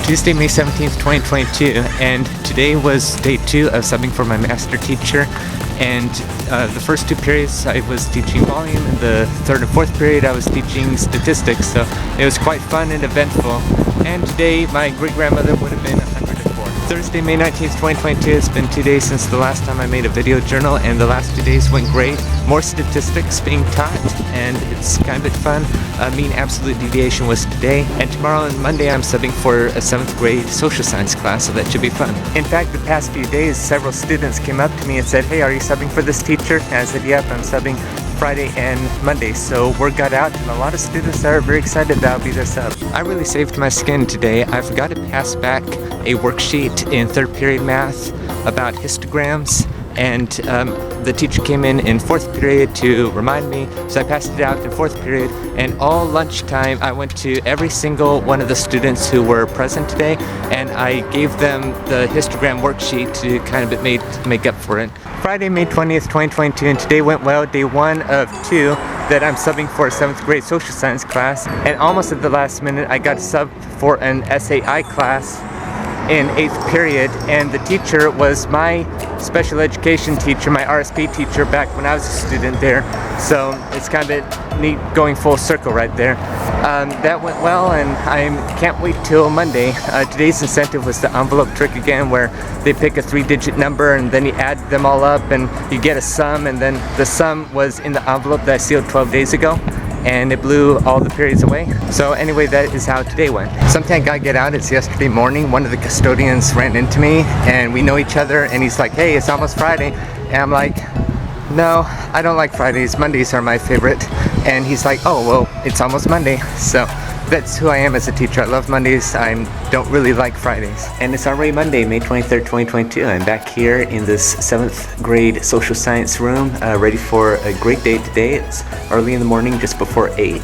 Tuesday, May 17th, 2022, and today was day 2 of subbing for my master teacher. And the first 2 periods I was teaching volume, and the 3rd and 4th period I was teaching statistics, so it was quite fun and eventful. And today my great-grandmother would have been 104. Thursday, May 19th, 2022, it's been 2 days since the last time I made a video journal, and the last 2 days went great. More statistics being taught, and it's kind of fun. Mean absolute deviation was today, and tomorrow and Monday I'm subbing for a 7th grade social science class, so that should be fun. In fact, the past few days, several students came up to me and said, "Hey, are you subbing for this teacher?" And I said, "Yep, I'm subbing Friday and Monday." So word got out, and a lot of students are very excited that I'll be their sub. I really saved my skin today. I forgot to pass back a worksheet in 3rd period math about histograms, and the teacher came in 4th period to remind me, so I passed it out in 4th period, and all lunchtime I went to every single one of the students who were present today, and I gave them the histogram worksheet to kind of make up for it. Friday, May 20th, 2022, and today went well. Day 1 of 2 that I'm subbing for a 7th grade social science class, and almost at the last minute I got a sub for an SAI class in 8th period, and the teacher was my special education teacher, my RSP teacher back when I was a student there, so it's kind of neat going full circle right there. That went well, and I can't wait till Monday. Today's incentive was the envelope trick again, where they pick a 3-digit number and then you add them all up and you get a sum, and then the sum was in the envelope that I sealed 12 days ago, and it blew all the periods away. So anyway, that is how today went. Something I gotta get out, it's yesterday morning. One of the custodians ran into me, and we know each other, and he's like, "Hey, it's almost Friday." And I'm like, "No, I don't like Fridays. Mondays are my favorite." And he's like, "Oh, well, it's almost Monday." So that's who I am as a teacher. I love Mondays. I don't really like Fridays. And it's already Monday, May 23rd, 2022. I'm back here in this 7th grade social science room, ready for a great day today. It's early in the morning, just before 8.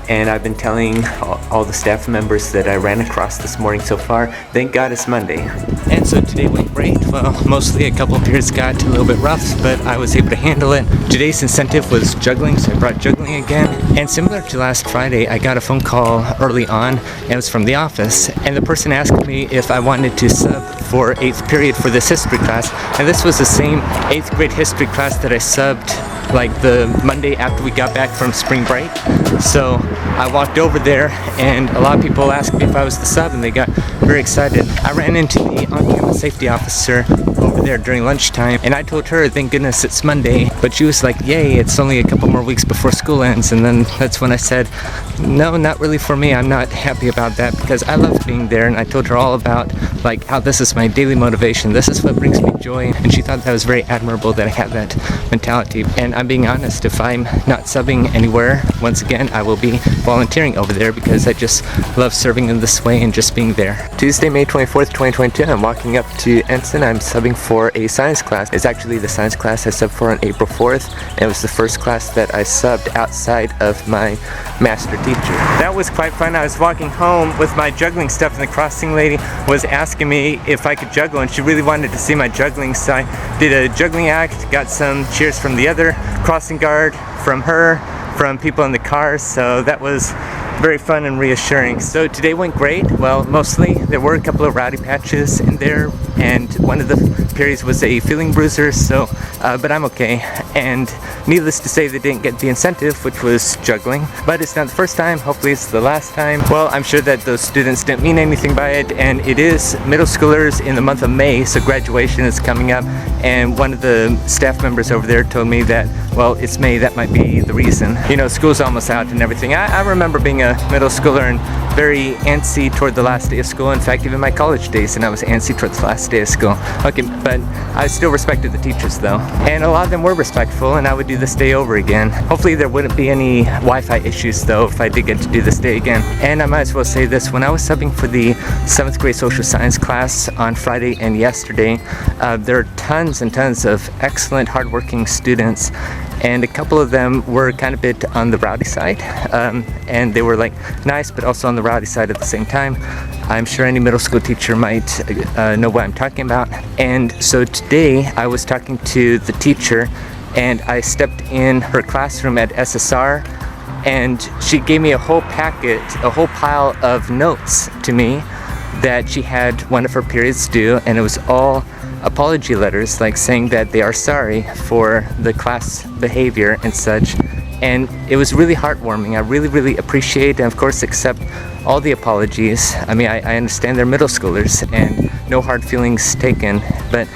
And I've been telling all the staff members that I ran across this morning so far, thank God it's Monday. And so today went great. Well, mostly a couple of periods got a little bit rough, but I was able to handle it. Today's incentive was juggling, so I brought juggling again. And similar to last Friday, I got a phone call early on, and it was from the office. And the person asked me if I wanted to sub for 8th period for this history class. And this was the same 8th grade history class that I subbed like the Monday after we got back from spring break. So I walked over there, and a lot of people asked me if I was the sub, and they got very excited. I ran into the on-campus safety officer over there during lunchtime, and I told her, thank goodness it's Monday, but she was like, yay, it's only a couple more weeks before school ends. And then that's when I said, no, not really for me. I'm not happy about that, because I love being there, and I told her all about like how this is my daily motivation. This is what brings me joy, and she thought that was very admirable that I had that mentality. And I'm being honest, if I'm not subbing anywhere, once again, I will be volunteering over there, because I just love serving in this way and just being there. Tuesday, May 24th, 2022, I'm walking up to Ensign. I'm subbing for a science class. It's actually the science class I subbed for on April 4th. And it was the first class that I subbed outside of my master teacher. That was quite fun. I was walking home with my juggling stuff, and the crossing lady was asking me if I could juggle, and she really wanted to see my juggling, so I did a juggling act, got some cheers from the other crossing guard, from her, from people in the cars, so that was very fun and reassuring. So today went great. Well, mostly. There were a couple of rowdy patches in there, and one of the periods was a feeling bruiser, so but I'm okay. And needless to say, they didn't get the incentive, which was juggling. But it's not the first time. Hopefully it's the last time. Well, I'm sure that those students didn't mean anything by it, and it is middle schoolers in the month of May, so graduation is coming up. And one of the staff members over there told me that, well, it's May, that might be the reason. You know, school's almost out and everything. I remember being a middle schooler and very antsy toward the last day of school. In fact, even my college days, and I was antsy toward the last day of school. Okay, but I still respected the teachers though. And a lot of them were respectful, and I would do this day over again. Hopefully there wouldn't be any Wi-Fi issues though if I did get to do this day again. And I might as well say this, when I was subbing for the 7th grade social science class on Friday and yesterday, there are tons and tons of excellent, hardworking students, and a couple of them were kind of a bit on the rowdy side, and they were like nice but also on the rowdy side at the same time. I'm sure any middle school teacher might know what I'm talking about. And so today I was talking to the teacher, and I stepped in her classroom at SSR, and she gave me a whole packet, a whole pile of notes to me that she had one of her periods due, and it was all apology letters, like saying that they are sorry for the class behavior and such. And it was really heartwarming. I really appreciate and of course accept all the apologies. I mean, I understand they're middle schoolers and no hard feelings taken, but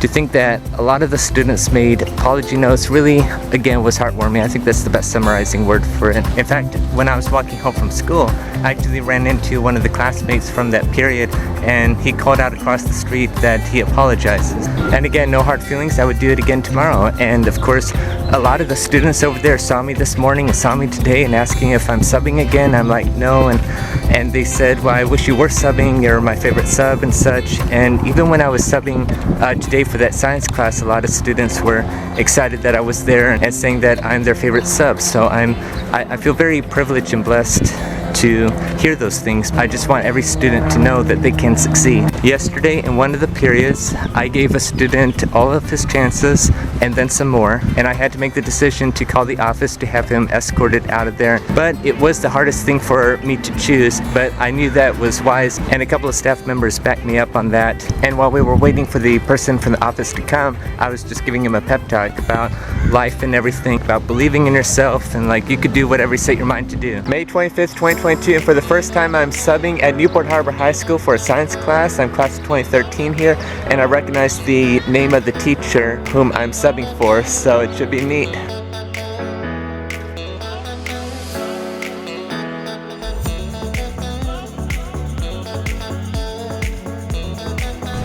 to think that a lot of the students made apology notes really, again, was heartwarming. I think that's the best summarizing word for it. In fact, when I was walking home from school, I actually ran into one of the classmates from that period, and he called out across the street that he apologizes. And again, no hard feelings. I would do it again tomorrow. And of course, a lot of the students over there saw me this morning and saw me today and asking if I'm subbing again. I'm like, no. And they said, well, I wish you were subbing. You're my favorite sub and such. And even when I was subbing today for that science class, a lot of students were excited that I was there and saying that I'm their favorite sub. So I feel very privileged and blessed to hear those things. I just want every student to know that they can succeed. Yesterday in one of the periods, I gave a student all of his chances and then some more, and I had to make the decision to call the office to have him escorted out of there. But it was the hardest thing for me to choose, but I knew that was wise, and a couple of staff members backed me up on that. And while we were waiting for the person from the office to come, I was just giving him a pep talk about life and everything, about believing in yourself, and like you could do whatever you set your mind to do. May 25th, 2022, and for the first time I'm subbing at Newport Harbor High School for a science class. I'm class of 2013 here, and I recognize the name of the teacher whom I'm subbing for, so it should be neat.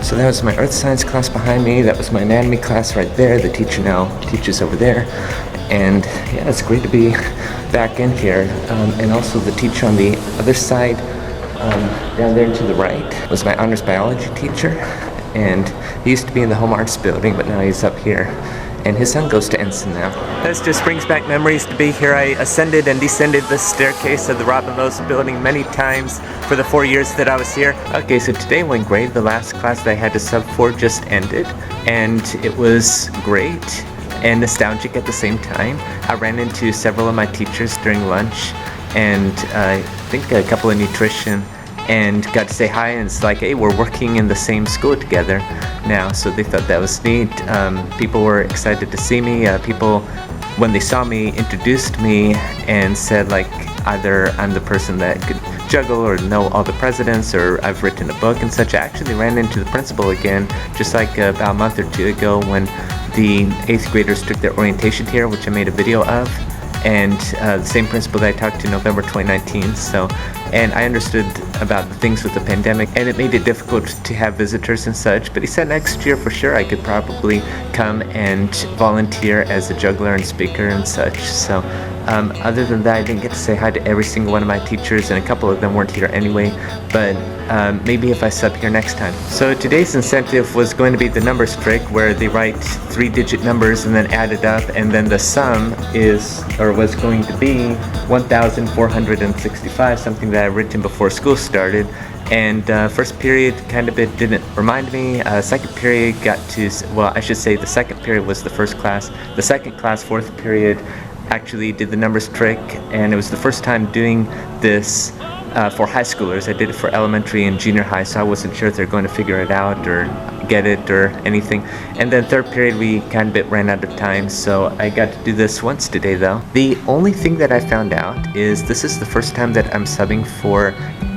So that was my earth science class behind me. That was my anatomy class right there. The teacher now teaches over there. And yeah, it's great to be back in here. And also the teacher on the other side, down there to the right, was my honors biology teacher. And he used to be in the home arts building, but now he's up here. And his son goes to Ensign now. This just brings back memories to be here. I ascended and descended the staircase of the Robin Lowe's building many times for the 4 years that I was here. Okay, so today went great. The last class that I had to sub for just ended, and it was great and nostalgic at the same time. I ran into several of my teachers during lunch, and I think a couple of nutrition, and got to say hi, and it's like, hey, we're working in the same school together now, so they thought that was neat. People were excited to see me. People, when they saw me, introduced me and said like either I'm the person that could juggle or know all the presidents, or I've written a book and such. I actually ran into the principal again just like about a month or two ago when the 8th graders took their orientation here, which I made a video of, and the same principal that I talked to in November 2019. And I understood about the things with the pandemic, and it made it difficult to have visitors and such, but he said next year for sure I could probably come and volunteer as a juggler and speaker and such. So other than that, I didn't get to say hi to every single one of my teachers, and a couple of them weren't here anyway, but maybe if I sub here next time. So today's incentive was going to be the numbers trick, where they write 3-digit numbers and then add it up, and then the sum was going to be 1,465, something that I written before school started. And first period kind of didn't remind me. Second period got to, well, I should say the second period was the first class. The second class, fourth period, actually did the numbers trick, and it was the first time doing this for high schoolers. I did it for elementary and junior high, so I wasn't sure if they're going to figure it out or get it or anything. And then third period we kind of ran out of time, so I got to do this once today though. The only thing that I found out is this is the first time that I'm subbing for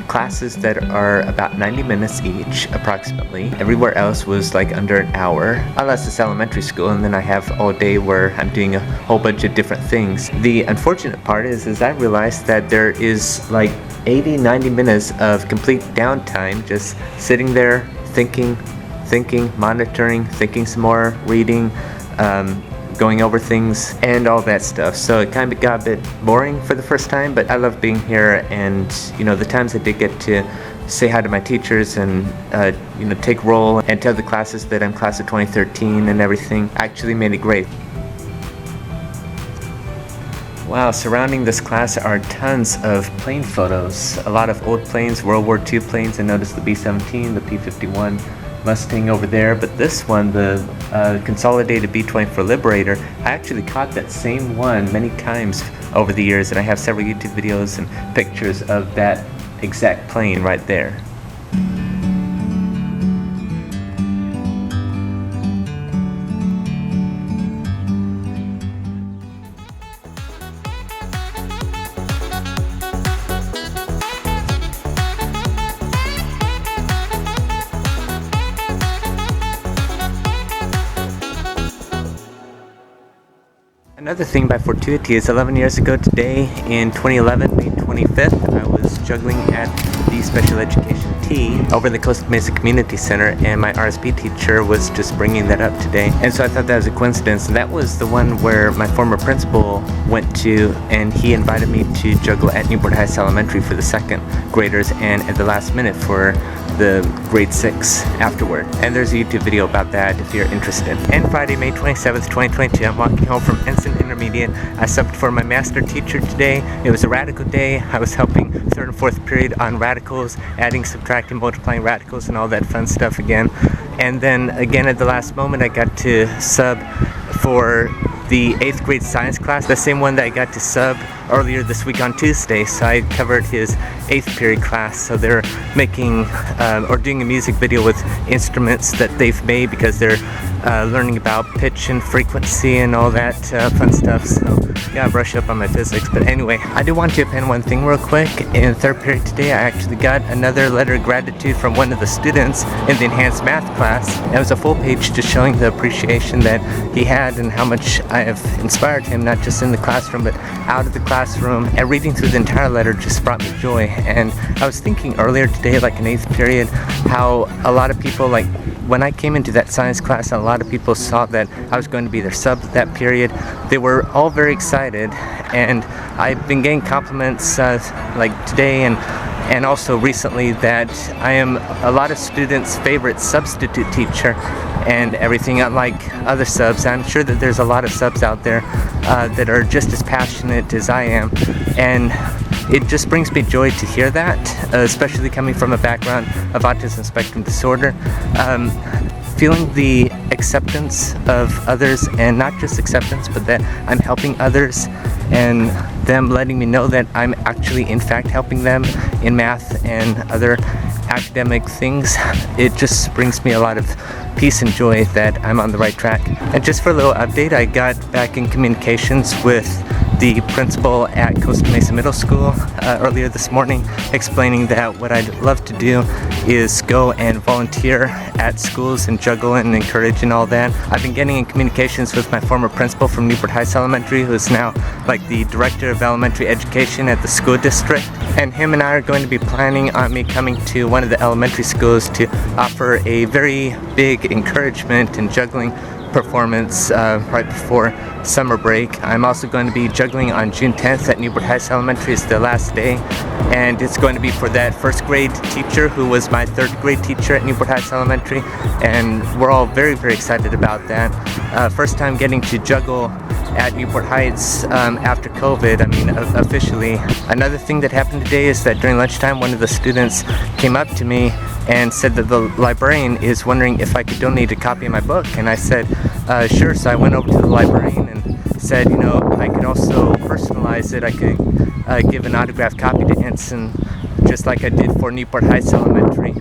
classes that are about 90 minutes each, approximately. Everywhere else was like under an hour, unless it's elementary school, and then I have all day where I'm doing a whole bunch of different things. The unfortunate part is I realized that there is like 80-90 minutes of complete downtime, just sitting there thinking, monitoring, thinking some more, reading, going over things and all that stuff. So it kind of got a bit boring for the first time, but I love being here, and you know, the times I did get to say hi to my teachers and you know, take roll and tell the classes that I'm class of 2013 and everything actually made it great. Wow, surrounding this class are tons of plane photos. A lot of old planes, World War II planes. I noticed the B-17, the P-51 Mustang over there, but this one, the consolidated B-24 Liberator, I actually caught that same one many times over the years, and I have several YouTube videos and pictures of that exact plane right there. Another thing by fortuity is 11 years ago today, in 2011, May 25th, I was juggling at the Special Education T over in the Costa Mesa Community Center, and my RSP teacher was just bringing that up today. And so I thought that was a coincidence. And that was the one where my former principal went to, and he invited me to juggle at Newport Heights Elementary for the second graders and at the last minute for the grade 6 afterward. And there's a YouTube video about that if you're interested. And Friday, May 27th, 2022, I'm walking home from Ensign Intermediate. I subbed for my master teacher today. It was a radical day. I was helping 3rd and 4th period on radicals, adding, subtracting, multiplying radicals and all that fun stuff again. And then again at the last moment I got to sub for the 8th grade science class, the same one that I got to sub earlier this week on Tuesday. So I covered his 8th period class. So they're making or doing a music video with instruments that they've made because they're learning about pitch and frequency and all that fun stuff. So yeah, brush up on my physics. But anyway, I do want to append one thing real quick. In 3rd period today, I actually got another letter of gratitude from one of the students in the enhanced math class. It was a full page just showing the appreciation that he had and how much I have inspired him, not just in the classroom but out of the classroom. And reading through the entire letter just brought me joy. And I was thinking earlier today, like in 8th period, how a lot of people, like when I came into that science class, a lot of people saw that I was going to be their sub that period. They were all very excited, and I've been getting compliments like today and also recently that I am a lot of students' favorite substitute teacher and everything, unlike other subs. I'm sure that there's a lot of subs out there that are just as passionate as I am, and it just brings me joy to hear that, especially coming from a background of autism spectrum disorder. Feeling the acceptance of others, and not just acceptance, but that I'm helping others and them letting me know that I'm actually in fact helping them in math and other academic things. It just brings me a lot of peace and joy that I'm on the right track. And just for a little update, I got back in communications with the principal at Costa Mesa Middle School earlier this morning, explaining that what I'd love to do is go and volunteer at schools and juggle and encourage and all that. I've been getting in communications with my former principal from Newport Heights Elementary, who's now like the director of elementary education at the school district. And him and I are going to be planning on me coming to one of the elementary schools to offer a very big encouragement and juggling performance right before summer break. I'm also going to be juggling on June 10th at Newport Heights Elementary. It's the last day, and it's going to be for that 1st grade teacher who was my 3rd grade teacher at Newport Heights Elementary, and we're all very, very excited about that. First time getting to juggle at Newport Heights after COVID, I mean officially. Another thing that happened today is that during lunchtime one of the students came up to me and said that the librarian is wondering if I could donate a copy of my book, and I said sure. So I went over to the librarian and said, you know, I could also personalize it. I could give an autographed copy to Ensign just like I did for Newport Heights Elementary.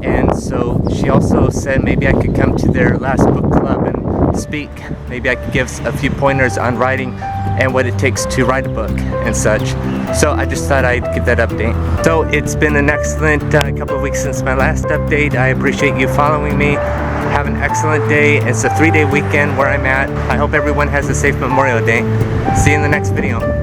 And so she also said maybe I could come to their last book club and speak. Maybe I could give a few pointers on writing and what it takes to write a book and such. So I just thought I'd give that update. So it's been an excellent couple of weeks since my last update. I appreciate you following me. Have an excellent day. It's a 3-day weekend where I'm at. I hope everyone has a safe Memorial Day. See you in the next video.